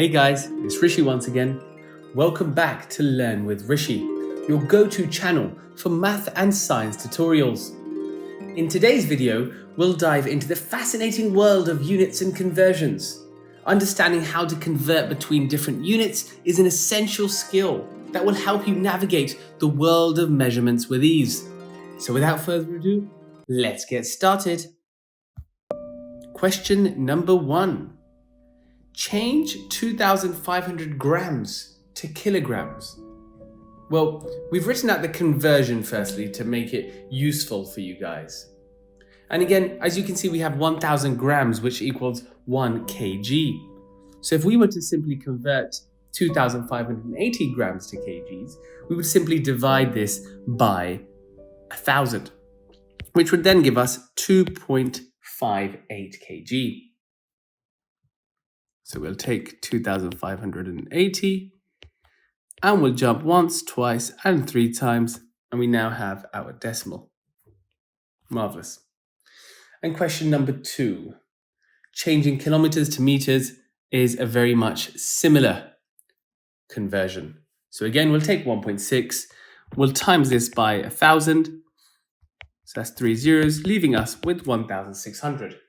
Hey guys, it's Rishi once again. Welcome back to Learn with Rishi, your go-to channel for math and science tutorials. In today's video, we'll dive into the fascinating world of units and conversions. Understanding how to convert between different units is an essential skill that will help you navigate the world of measurements with ease. So without further ado, let's get started. Question number 1. Change 2,500 grams to kilograms. Well, we've written out the conversion firstly to make it useful for you guys. And again, as you can see, we have 1,000 grams, which equals 1 kg. So if we were to simply convert 2,580 grams to kgs, we would simply divide this by 1,000, which would then give us 2.58 kg. So we'll take 2,580 and we'll jump once, twice, and 3 times, and we now have our decimal. Marvelous. And question number 2. Changing kilometers to meters is a very much similar conversion. So again, we'll take 1.6, we'll times this by 1,000. So that's 3 zeros, leaving us with 1,600.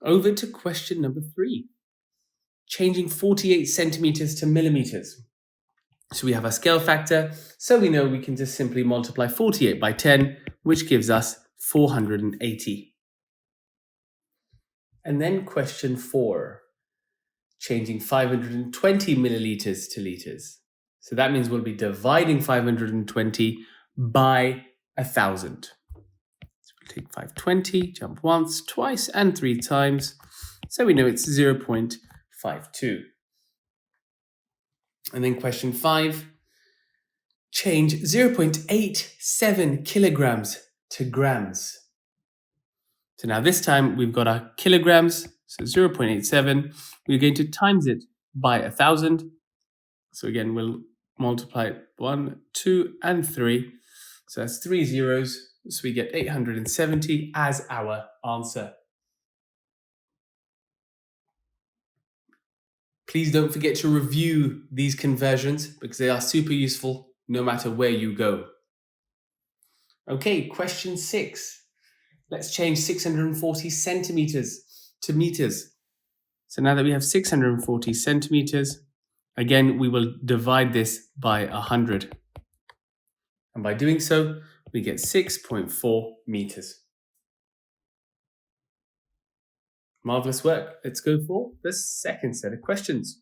Over to question number 3. Changing 48 centimeters to millimeters. So we have our scale factor, so we know we can just simply multiply 48 by 10, which gives us 480. And then question 4. Changing 520 milliliters to liters. So that means we'll be dividing 520 by 1,000. Take 520, jump once, twice, and 3 times. So we know it's 0.52. And then question 5, change 0.87 kilograms to grams. So now this time we've got our kilograms, so 0.87. We're going to times it by 1,000. So again, we'll multiply 1, 2, and 3. So that's 3 zeros. So we get 870 as our answer. Please don't forget to review these conversions because they are super useful no matter where you go. Okay, question 6. Let's change 640 centimeters to meters. So now that we have 640 centimeters, again, we will divide this by 100. And by doing so, we get 6.4 meters. Marvelous work. Let's go for the second set of questions.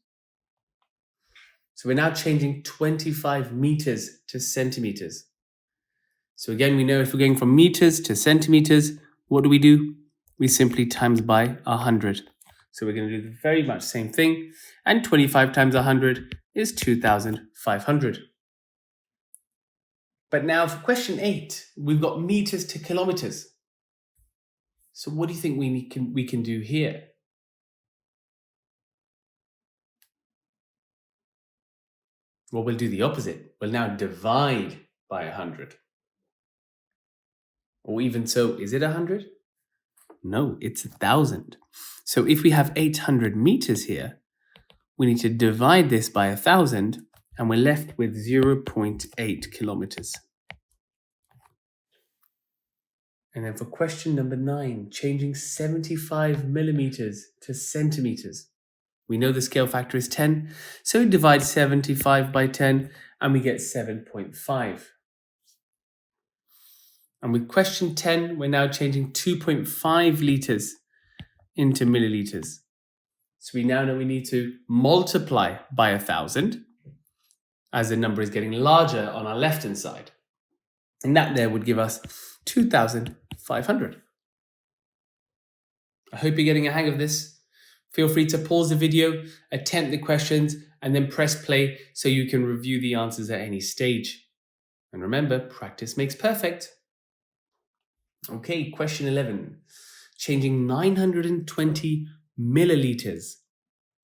So we're now changing 25 meters to centimeters. So again, we know if we're going from meters to centimeters, what do? We simply times by 100. So we're going to do the very much same thing. And 25 times 100 is 2,500. But now for question 8, we've got meters to kilometers. So what do you think we can do here? Well, we'll do the opposite. We'll now divide by 100. Or even so, is it 100? No, it's 1,000. So if we have 800 meters here, we need to divide this by 1,000, and we're left with 0.8 kilometers. And then for question number 9, changing 75 millimeters to centimeters. We know the scale factor is 10, so we divide 75 by 10, and we get 7.5. And with question 10, we're now changing 2.5 liters into milliliters. So we now know we need to multiply by 1,000, as the number is getting larger on our left-hand side. And that there would give us 2,500. I hope you're getting a hang of this. Feel free to pause the video, attempt the questions, and then press play so you can review the answers at any stage. And remember, practice makes perfect. Okay, question 11. Changing 920 milliliters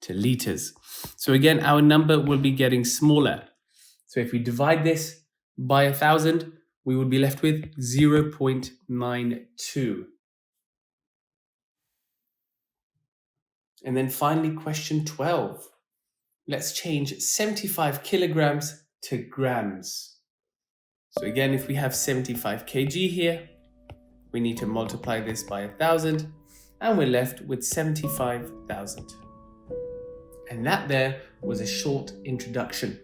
to liters. So again, our number will be getting smaller. So if we divide this by 1,000, we would be left with 0.92. And then finally, question 12. Let's change 75 kilograms to grams. So again, if we have 75 kg here, we need to multiply this by 1,000, and we're left with 75,000. And that there was a short introduction.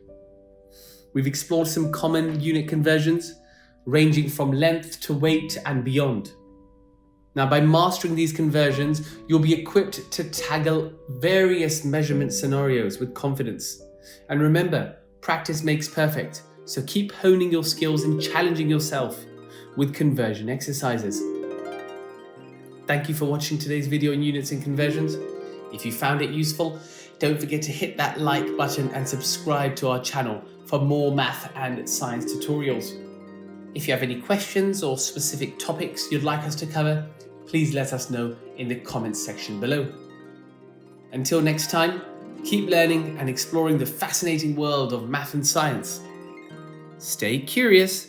We've explored some common unit conversions, ranging from length to weight and beyond. Now, by mastering these conversions, you'll be equipped to tackle various measurement scenarios with confidence. And remember, practice makes perfect, so keep honing your skills and challenging yourself with conversion exercises. Thank you for watching today's video on units and conversions. If you found it useful, don't forget to hit that like button and subscribe to our channel for more math and science tutorials. If you have any questions or specific topics you'd like us to cover, please let us know in the comments section below. Until next time, keep learning and exploring the fascinating world of math and science. Stay curious.